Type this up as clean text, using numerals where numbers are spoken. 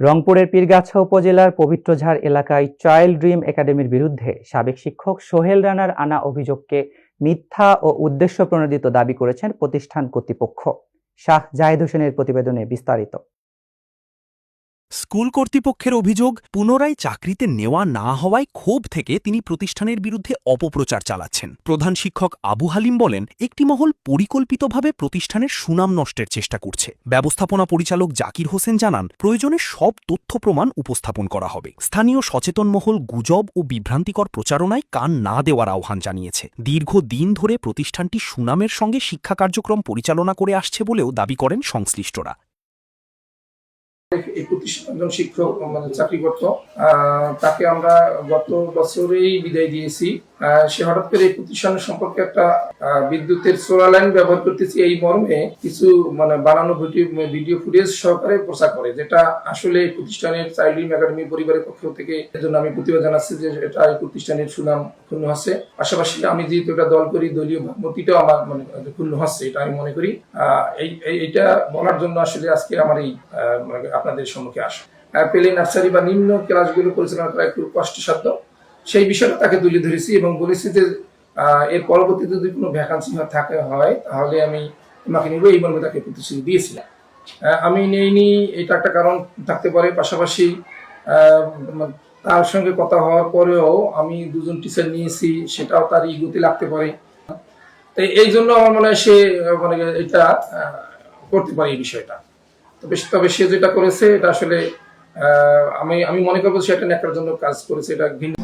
রংপুরের পীরগাছা উপজেলার পবিত্রঝাড় এলাকায় চাইল্ড ড্রিম একাডেমির বিরুদ্ধে সাবেক শিক্ষক সোহেল রানার আনা অভিযোগকে মিথ্যা ও উদ্দেশ্যপ্রণোদিত দাবি করেছেন প্রতিষ্ঠান কর্তৃপক্ষ। শাহ জায়েদ হোসেনের প্রতিবেদনে বিস্তারিত। স্কুল কর্তৃপক্ষের অভিযোগ, পুনরায় চাকরিতে নেওয়া না হওয়ায় ক্ষোভ থেকে তিনি প্রতিষ্ঠানের বিরুদ্ধে অপপ্রচার চালাচ্ছেন। প্রধান শিক্ষক আবু হালিম বলেন, একটি মহল পরিকল্পিতভাবে প্রতিষ্ঠানের সুনাম নষ্টের চেষ্টা করছে। ব্যবস্থাপনা পরিচালক জাকির হোসেন জানান, প্রয়োজনে সব তথ্য প্রমাণ উপস্থাপন করা হবে। স্থানীয় সচেতন মহল গুজব ও বিভ্রান্তিকর প্রচারণায় কান না দেওয়ার আহ্বান জানিয়েছে। দীর্ঘদিন ধরে প্রতিষ্ঠানটি সুনামের সঙ্গে শিক্ষা কার্যক্রম পরিচালনা করে আসছে বলেও দাবি করেন সংশ্লিষ্টরা। এই প্রতিষ্ঠানে একজন শিক্ষক চাকরি করত, তাকে আমরা গত বছরেই বিদায় দিয়েছি। সে হঠাৎ করে এই প্রতিষ্ঠানের সম্পর্কে একটা বিদ্যুতের সোলার লাইন ব্যবহার করতেছি এই মর্মে কিছু বানানো ভিডিও ফুটেজ সহকারে প্রচার করে, যেটা আসলে প্রতিষ্ঠানের চাইল্ড ড্রিম একাডেমি পরিবারের পক্ষ থেকে। এজন্য আমি প্রতিবাদ জানাচ্ছি যে এটা এই প্রতিষ্ঠানের সুনাম ক্ষুণ্ণ হচ্ছে। পাশাপাশি আমি যেহেতু এটা দল করি, দলীয় ভাবমূর্তিটাও আমার ক্ষুণ্ণ হচ্ছে, এটা আমি মনে করি। এইটা বলার জন্য আসলে আজকে আমার এই আপনাদের সম্মুখে আসা। পেলে নার্সারি বা নিম্ন ক্লাসগুলো পরিচালনা করা একটু কষ্টসাধ্য, সেই বিষয়টা তাকে তুলে ধরেছি এবং বলেছি যে এর পরবর্তীতে যদি কোনো ভ্যাকান্সি হয় তাহলে আমি তোমাকে নিব, এই মর্মে তাকে প্রতিশ্রুতি দিয়েছিলাম। আমি নেইনি, এটা একটা কারণ থাকতে পারে। পাশাপাশি তার সঙ্গে কথা হওয়ার পরেও আমি দুজন টিচার নিয়েছি, সেটাও তার ইগোতে লাগতে পারে। তাই এই জন্য আমার মনে হয় সে এটা করতে পারে এই বিষয়টা। তবে সে যেটা করেছে এটা আসলে আমি মনে করবো সে একটা নেকড়ার জন্য কাজ করেছে, এটা ভিন্ন।